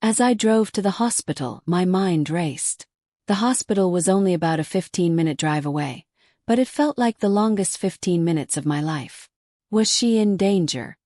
As I drove to the hospital, my mind raced. The hospital was only about a 15-minute drive away, but it felt like the longest 15 minutes of my life. Was she in danger?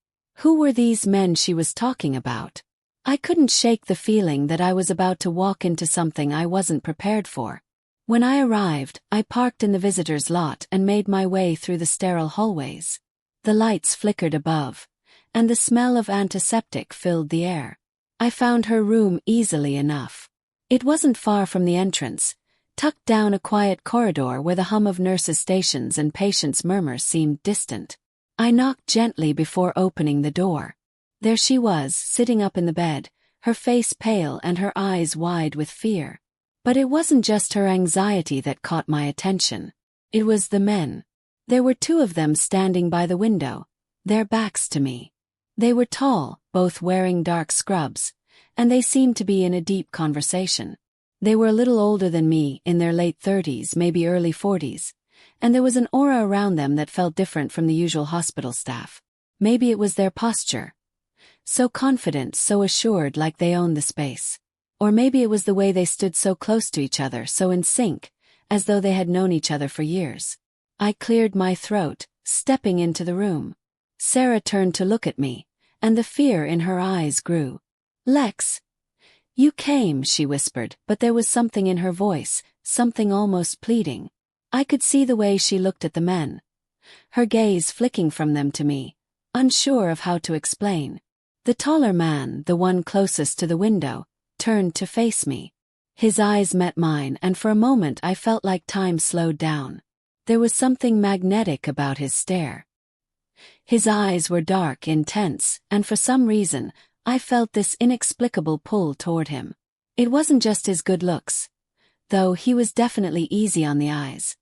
Who were these men she was talking about? I couldn't shake the feeling that I was about to walk into something I wasn't prepared for. When I arrived, I parked in the visitor's lot and made my way through the sterile hallways. The lights flickered above, and the smell of antiseptic filled the air. I found her room easily enough. It wasn't far from the entrance, tucked down a quiet corridor where the hum of nurses' stations and patients' murmurs seemed distant. I knocked gently before opening the door. There she was, sitting up in the bed, her face pale and her eyes wide with fear. But it wasn't just her anxiety that caught my attention. It was the men. There were two of them standing by the window, their backs to me. They were tall, both wearing dark scrubs, and they seemed to be in a deep conversation. They were a little older than me, in their late 30s, maybe early 40s, and there was an aura around them that felt different from the usual hospital staff. Maybe it was their posture. So confident, so assured, like they owned the space. Or maybe it was the way they stood so close to each other, so in sync, as though they had known each other for years. I cleared my throat, stepping into the room. Sarah turned to look at me, and the fear in her eyes grew. "Lex, you came," she whispered, but there was something in her voice, something almost pleading. I could see the way she looked at the men, her gaze flicking from them to me, unsure of how to explain. The taller man, the one closest to the window, turned to face me. His eyes met mine, and for a moment I felt like time slowed down. There was something magnetic about his stare. His eyes were dark, intense, and for some reason, I felt this inexplicable pull toward him. It wasn't just his good looks, though he was definitely easy on the eyes,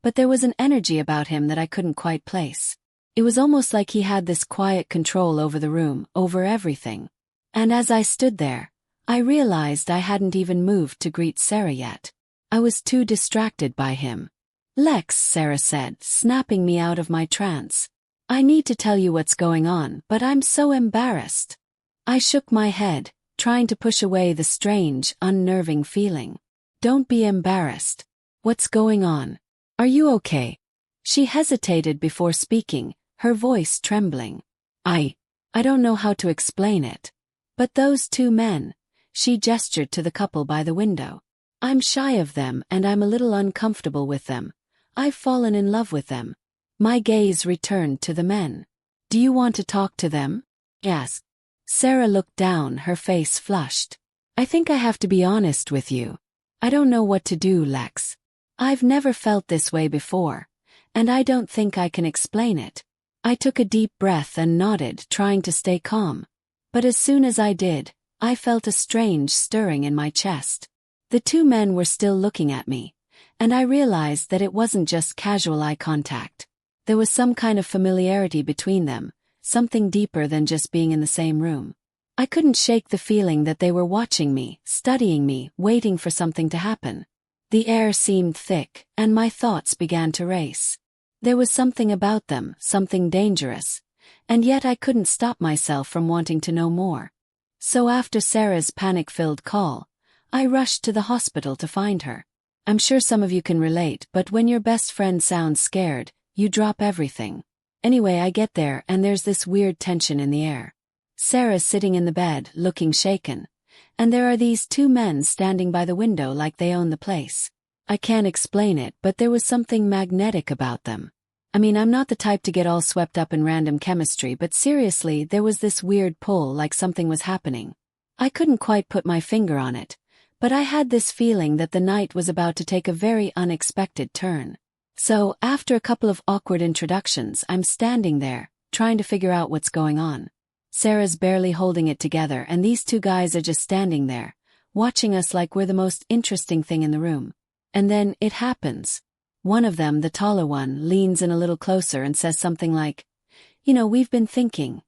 but there was an energy about him that I couldn't quite place. It was almost like he had this quiet control over the room, over everything. And as I stood there, I realized I hadn't even moved to greet Sarah yet. I was too distracted by him. "Lex," Sarah said, snapping me out of my trance. "I need to tell you what's going on, but I'm so embarrassed." I shook my head, trying to push away the strange, unnerving feeling. "Don't be embarrassed. What's going on? Are you okay?" She hesitated before speaking, her voice trembling. I don't know how to explain it. But those two men," she gestured to the couple by the window. "I'm shy of them and I'm a little uncomfortable with them. I've fallen in love with them." My gaze returned to the men. "Do you want to talk to them?" "Yes." Sarah looked down, her face flushed. "I think I have to be honest with you. I don't know what to do, Lex. I've never felt this way before, and I don't think I can explain it." I took a deep breath and nodded, trying to stay calm. But as soon as I did, I felt a strange stirring in my chest. The two men were still looking at me, and I realized that it wasn't just casual eye contact. There was some kind of familiarity between them, something deeper than just being in the same room. I couldn't shake the feeling that they were watching me, studying me, waiting for something to happen. The air seemed thick, and my thoughts began to race. There was something about them, something dangerous, and yet I couldn't stop myself from wanting to know more. So after Sarah's panic-filled call, I rushed to the hospital to find her. I'm sure some of you can relate, but when your best friend sounds scared, you drop everything. Anyway, I get there and there's this weird tension in the air. Sarah's sitting in the bed, looking shaken, and there are these two men standing by the window like they own the place. I can't explain it, but there was something magnetic about them. I mean, I'm not the type to get all swept up in random chemistry, but seriously, there was this weird pull, like something was happening. I couldn't quite put my finger on it, but I had this feeling that the night was about to take a very unexpected turn. So, after a couple of awkward introductions, I'm standing there, trying to figure out what's going on. Sarah's barely holding it together, and these two guys are just standing there, watching us like we're the most interesting thing in the room. And then, it happens. One of them, the taller one, leans in a little closer and says something like, "We've been thinking.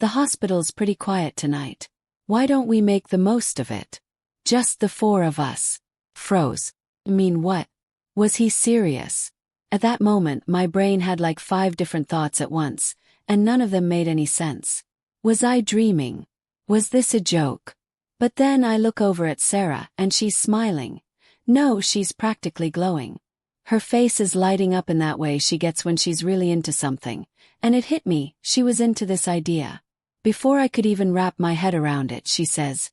The hospital's pretty quiet tonight. Why don't we make the most of it? Just the four of us." Froze. "I mean, what? Was he serious?" At that moment, my brain had like 5 different thoughts at once, and none of them made any sense. Was I dreaming? Was this a joke? But then I look over at Sarah and she's smiling. No, she's practically glowing. Her face is lighting up in that way she gets when she's really into something, and it hit me, she was into this idea. Before I could even wrap my head around it, she says,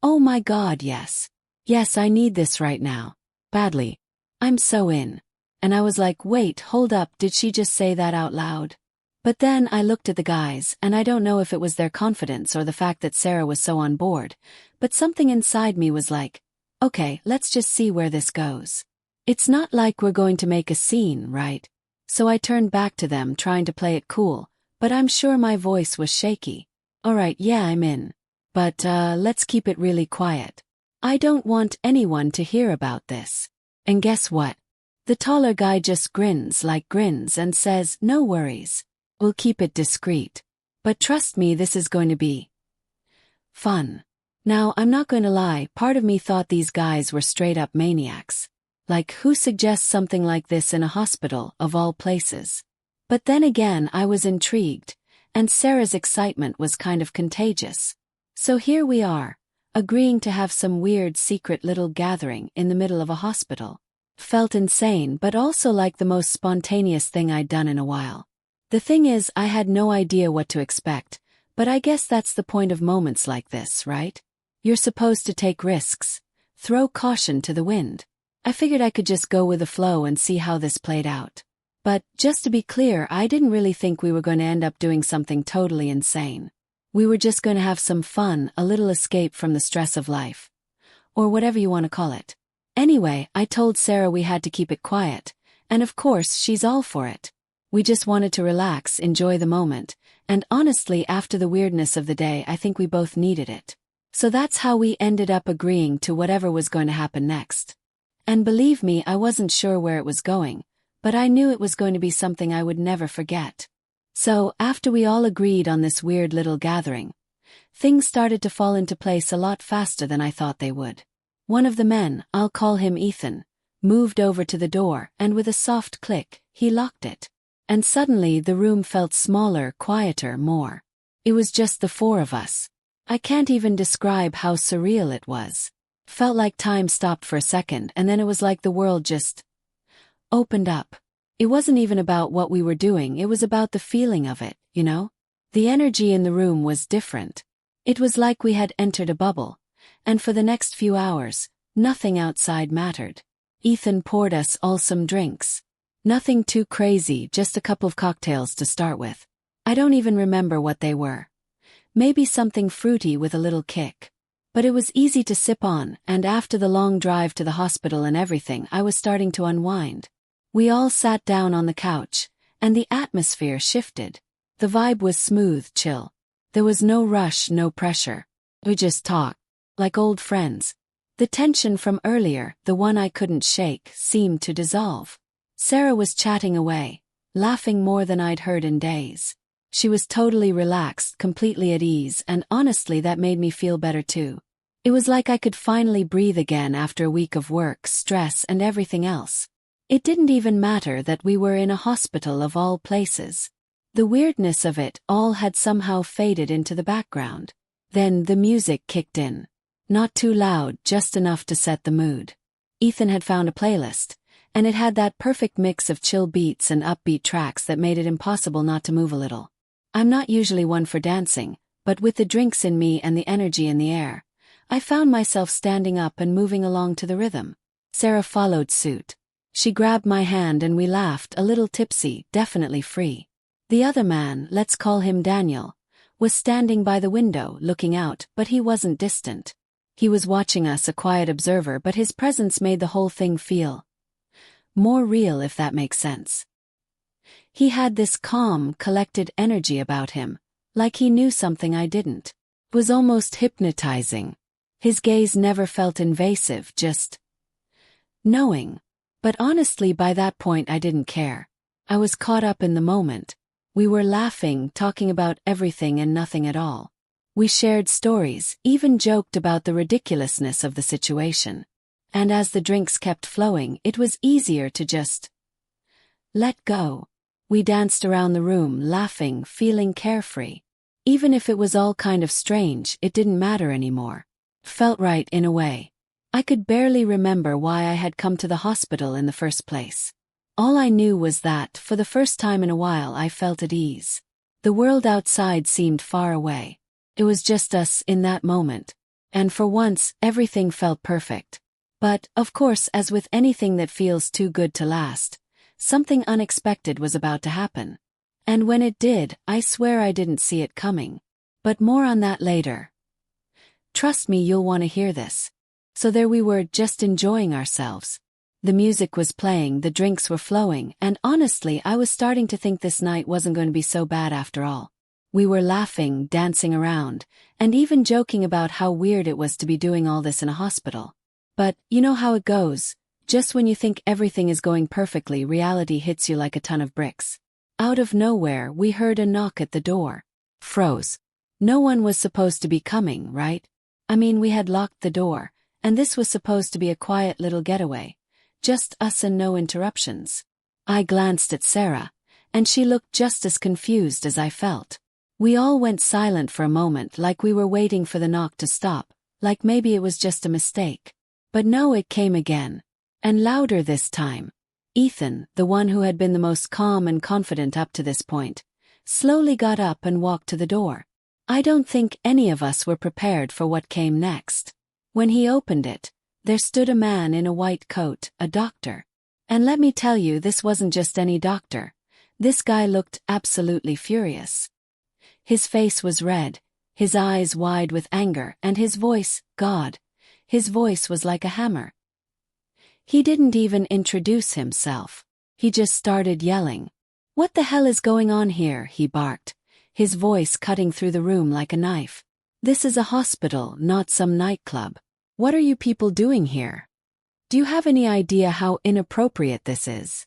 "Oh my God, yes. Yes, I need this right now. Badly. I'm so in." And I was like, wait, hold up, did she just say that out loud? But then I looked at the guys, and I don't know if it was their confidence or the fact that Sarah was so on board, but something inside me was like, okay, let's just see where this goes. It's not like we're going to make a scene, right? So I turned back to them trying to play it cool, but I'm sure my voice was shaky. Alright, yeah, I'm in. But, let's keep it really quiet. I don't want anyone to hear about this. And guess what? The taller guy just grins and says, no worries. We'll keep it discreet. But trust me, this is going to be fun. Now, I'm not going to lie, part of me thought these guys were straight up maniacs. Like, who suggests something like this in a hospital, of all places? But then again, I was intrigued, and Sarah's excitement was kind of contagious. So here we are, agreeing to have some weird secret little gathering in the middle of a hospital. Felt insane, but also like the most spontaneous thing I'd done in a while. The thing is, I had no idea what to expect, but I guess that's the point of moments like this, right? You're supposed to take risks, throw caution to the wind. I figured I could just go with the flow and see how this played out. But, just to be clear, I didn't really think we were going to end up doing something totally insane. We were just going to have some fun, a little escape from the stress of life. Or whatever you want to call it. Anyway, I told Sarah we had to keep it quiet, and of course she's all for it. We just wanted to relax, enjoy the moment, and honestly after the weirdness of the day I think we both needed it. So that's how we ended up agreeing to whatever was going to happen next. And believe me, I wasn't sure where it was going, but I knew it was going to be something I would never forget. So, after we all agreed on this weird little gathering, things started to fall into place a lot faster than I thought they would. One of the men, I'll call him Ethan, moved over to the door, and with a soft click, he locked it. And suddenly the room felt smaller, quieter, more. It was just the four of us. I can't even describe how surreal it was. Felt like time stopped for a second, and then it was like the world just opened up. It wasn't even about what we were doing, it was about the feeling of it, you know? The energy in the room was different. It was like we had entered a bubble. And for the next few hours, nothing outside mattered. Ethan poured us all some drinks. Nothing too crazy, just a couple of cocktails to start with. I don't even remember what they were. Maybe something fruity with a little kick. But it was easy to sip on, and after the long drive to the hospital and everything, I was starting to unwind. We all sat down on the couch, and the atmosphere shifted. The vibe was smooth, chill. There was no rush, no pressure. We just talked. Like old friends. The tension from earlier, the one I couldn't shake, seemed to dissolve. Sarah was chatting away, laughing more than I'd heard in days. She was totally relaxed, completely at ease, and honestly that made me feel better too. It was like I could finally breathe again after a week of work, stress, and everything else. It didn't even matter that we were in a hospital of all places. The weirdness of it all had somehow faded into the background. Then the music kicked in. Not too loud, just enough to set the mood. Ethan had found a playlist, and it had that perfect mix of chill beats and upbeat tracks that made it impossible not to move a little. I'm not usually one for dancing, but with the drinks in me and the energy in the air, I found myself standing up and moving along to the rhythm. Sarah followed suit. She grabbed my hand and we laughed, a little tipsy, definitely free. The other man, let's call him Daniel, was standing by the window, looking out, but he wasn't distant. He was watching us, a quiet observer, but his presence made the whole thing feel more real, if that makes sense. He had this calm, collected energy about him, like he knew something I didn't. It was almost hypnotizing. His gaze never felt invasive, just knowing. But honestly, by that point I didn't care. I was caught up in the moment. We were laughing, talking about everything and nothing at all. We shared stories, even joked about the ridiculousness of the situation. And as the drinks kept flowing, it was easier to just let go. We danced around the room, laughing, feeling carefree. Even if it was all kind of strange, it didn't matter anymore. Felt right in a way. I could barely remember why I had come to the hospital in the first place. All I knew was that, for the first time in a while, I felt at ease. The world outside seemed far away. It was just us in that moment. And for once, everything felt perfect. But, of course, as with anything that feels too good to last, something unexpected was about to happen. And when it did, I swear I didn't see it coming. But more on that later. Trust me, you'll want to hear this. So there we were, just enjoying ourselves. The music was playing, the drinks were flowing, and honestly, I was starting to think this night wasn't going to be so bad after all. We were laughing, dancing around, and even joking about how weird it was to be doing all this in a hospital. But, you know how it goes. Just when you think everything is going perfectly, reality hits you like a ton of bricks. Out of nowhere, we heard a knock at the door. Froze. No one was supposed to be coming, right? I mean, we had locked the door, and this was supposed to be a quiet little getaway. Just us and no interruptions. I glanced at Sarah, and she looked just as confused as I felt. We all went silent for a moment, like we were waiting for the knock to stop, like maybe it was just a mistake. But no, it came again. And louder this time. Ethan, the one who had been the most calm and confident up to this point, slowly got up and walked to the door. I don't think any of us were prepared for what came next. When he opened it, there stood a man in a white coat, a doctor. And let me tell you, this wasn't just any doctor. This guy looked absolutely furious. His face was red, his eyes wide with anger, and his voice, God, his voice was like a hammer. He didn't even introduce himself. He just started yelling. "What the hell is going on here?" he barked, his voice cutting through the room like a knife. "This is a hospital, not some nightclub. What are you people doing here? Do you have any idea how inappropriate this is?"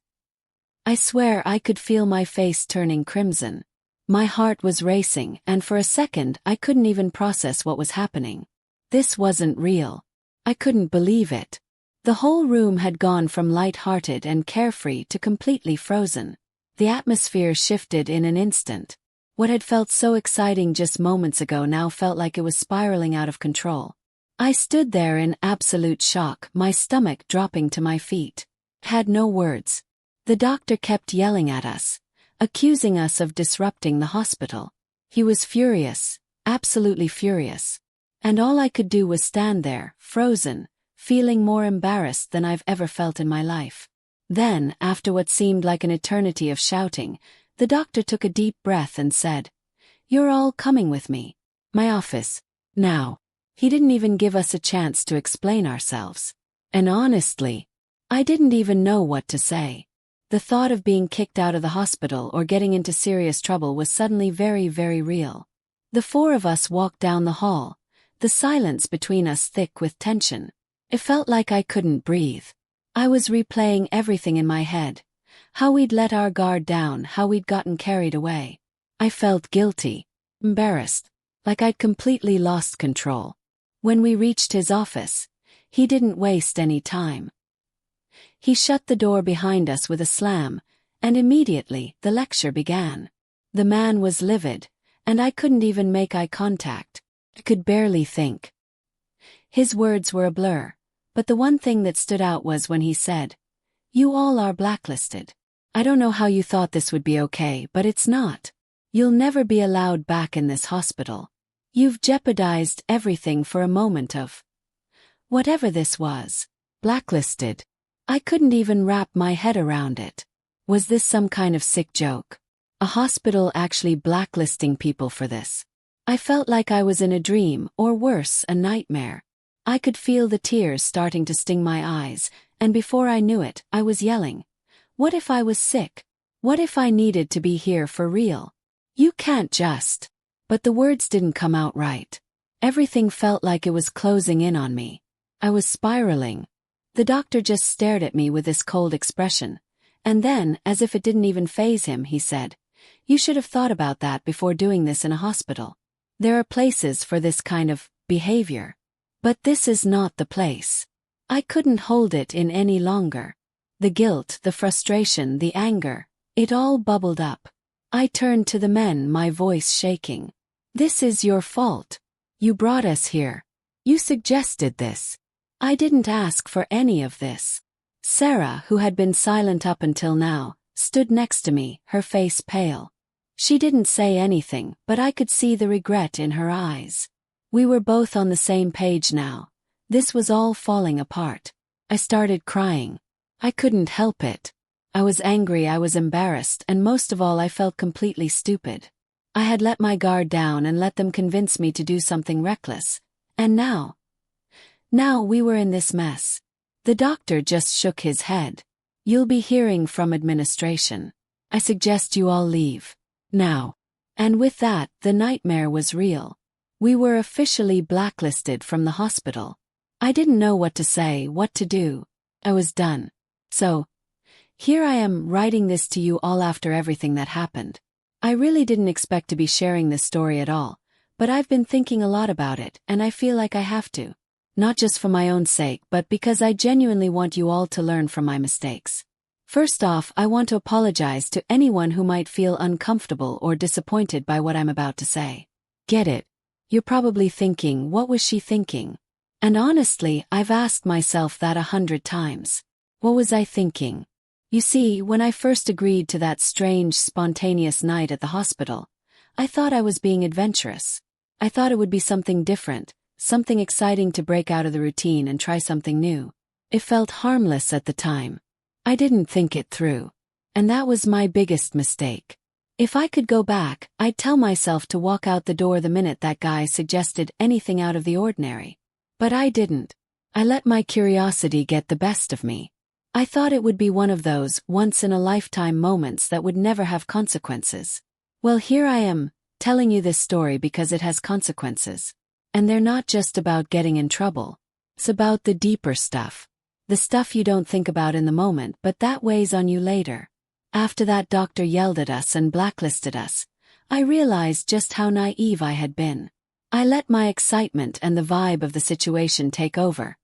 I swear I could feel my face turning crimson. My heart was racing, and for a second I couldn't even process what was happening. This wasn't real. I couldn't believe it. The whole room had gone from light-hearted and carefree to completely frozen. The atmosphere shifted in an instant. What had felt so exciting just moments ago now felt like it was spiraling out of control. I stood there in absolute shock, my stomach dropping to my feet. Had no words. The doctor kept yelling at us, accusing us of disrupting the hospital. He was furious, absolutely furious. And all I could do was stand there, frozen, feeling more embarrassed than I've ever felt in my life. Then, after what seemed like an eternity of shouting, the doctor took a deep breath and said, "You're all coming with me. My office. Now." He didn't even give us a chance to explain ourselves. And honestly, I didn't even know what to say. The thought of being kicked out of the hospital or getting into serious trouble was suddenly very, very real. The four of us walked down the hall, the silence between us thick with tension. It felt like I couldn't breathe. I was replaying everything in my head. How we'd let our guard down, how we'd gotten carried away. I felt guilty, embarrassed, like I'd completely lost control. When we reached his office, he didn't waste any time. He shut the door behind us with a slam, and immediately the lecture began. The man was livid, and I couldn't even make eye contact. I could barely think. His words were a blur, but the one thing that stood out was when he said, "You all are blacklisted. I don't know how you thought this would be okay, but it's not. You'll never be allowed back in this hospital. You've jeopardized everything for a moment of whatever this was. Blacklisted." I couldn't even wrap my head around it. Was this some kind of sick joke? A hospital actually blacklisting people for this? I felt like I was in a dream, or worse, a nightmare. I could feel the tears starting to sting my eyes, and before I knew it, I was yelling. What if I was sick? What if I needed to be here for real? You can't just. But the words didn't come out right. Everything felt like it was closing in on me. I was spiraling. The doctor just stared at me with this cold expression, and then, as if it didn't even faze him, he said, "You should have thought about that before doing this in a hospital. There are places for this kind of behavior. But this is not the place." I couldn't hold it in any longer. The guilt, the frustration, the anger, it all bubbled up. I turned to the men, my voice shaking. "This is your fault. You brought us here. You suggested this. I didn't ask for any of this. Sarah, who had been silent up until now, stood next to me, her face pale. She didn't say anything, but I could see the regret in her eyes. We were both on the same page now. This was all falling apart. I started crying. I couldn't help it. I was angry, I was embarrassed, and most of all I felt completely stupid. I had let my guard down and let them convince me to do something reckless. And now we were in this mess. The doctor just shook his head. You'll be hearing from administration. I suggest you all leave. Now. And with that, the nightmare was real. We were officially blacklisted from the hospital. I didn't know what to say, what to do. I was done. So, here I am writing this to you all after everything that happened. I really didn't expect to be sharing this story at all, but I've been thinking a lot about it, and I feel like I have to. Not just for my own sake, but because I genuinely want you all to learn from my mistakes. First off, I want to apologize to anyone who might feel uncomfortable or disappointed by what I'm about to say. Get it? You're probably thinking, what was she thinking? And honestly, I've asked myself that 100 times. What was I thinking? You see, when I first agreed to that strange, spontaneous night at the hospital, I thought I was being adventurous. I thought it would be something different, something exciting to break out of the routine and try something new. It felt harmless at the time. I didn't think it through. And that was my biggest mistake. If I could go back, I'd tell myself to walk out the door the minute that guy suggested anything out of the ordinary. But I didn't. I let my curiosity get the best of me. I thought it would be one of those once-in-a-lifetime moments that would never have consequences. Well, here I am, telling you this story because it has consequences. And they're not just about getting in trouble. It's about the deeper stuff. The stuff you don't think about in the moment, but that weighs on you later. After that doctor yelled at us and blacklisted us, I realized just how naive I had been. I let my excitement and the vibe of the situation take over,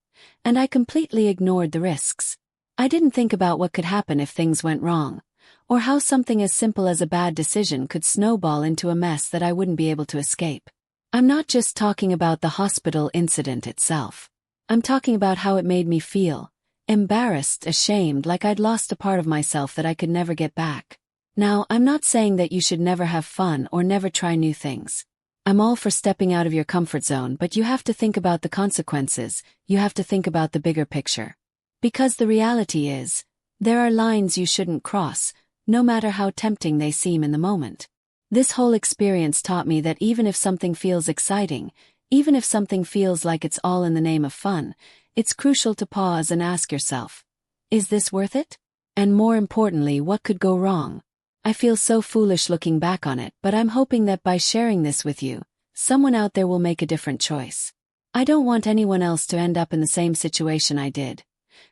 and I completely ignored the risks. I didn't think about what could happen if things went wrong, or how something as simple as a bad decision could snowball into a mess that I wouldn't be able to escape. I'm not just talking about the hospital incident itself. I'm talking about how it made me feel. Embarrassed, ashamed, like I'd lost a part of myself that I could never get back. Now, I'm not saying that you should never have fun or never try new things. I'm all for stepping out of your comfort zone, but you have to think about the consequences, you have to think about the bigger picture. Because the reality is, there are lines you shouldn't cross, no matter how tempting they seem in the moment. This whole experience taught me that even if something feels exciting, even if something feels like it's all in the name of fun, it's crucial to pause and ask yourself, is this worth it? And more importantly, what could go wrong? I feel so foolish looking back on it, but I'm hoping that by sharing this with you, someone out there will make a different choice. I don't want anyone else to end up in the same situation I did.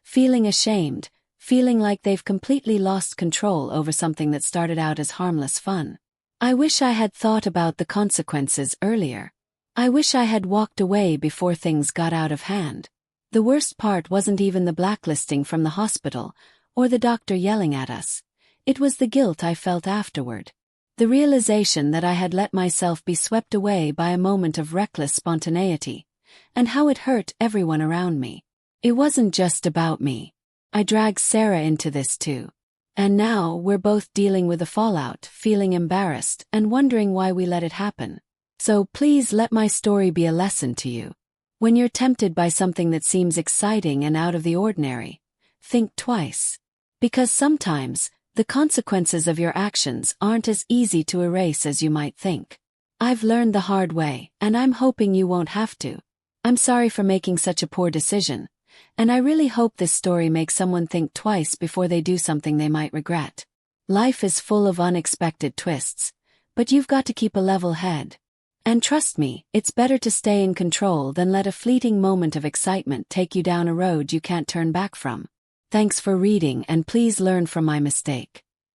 Feeling ashamed, feeling like they've completely lost control over something that started out as harmless fun. I wish I had thought about the consequences earlier. I wish I had walked away before things got out of hand. The worst part wasn't even the blacklisting from the hospital, or the doctor yelling at us. It was the guilt I felt afterward. The realization that I had let myself be swept away by a moment of reckless spontaneity, and how it hurt everyone around me. It wasn't just about me. I dragged Sarah into this too. And now we're both dealing with the fallout, feeling embarrassed, and wondering why we let it happen. So please let my story be a lesson to you. When you're tempted by something that seems exciting and out of the ordinary, think twice. Because sometimes, the consequences of your actions aren't as easy to erase as you might think. I've learned the hard way, and I'm hoping you won't have to. I'm sorry for making such a poor decision, and I really hope this story makes someone think twice before they do something they might regret. Life is full of unexpected twists, but you've got to keep a level head. And trust me, it's better to stay in control than let a fleeting moment of excitement take you down a road you can't turn back from. Thanks for reading, and please learn from my mistake.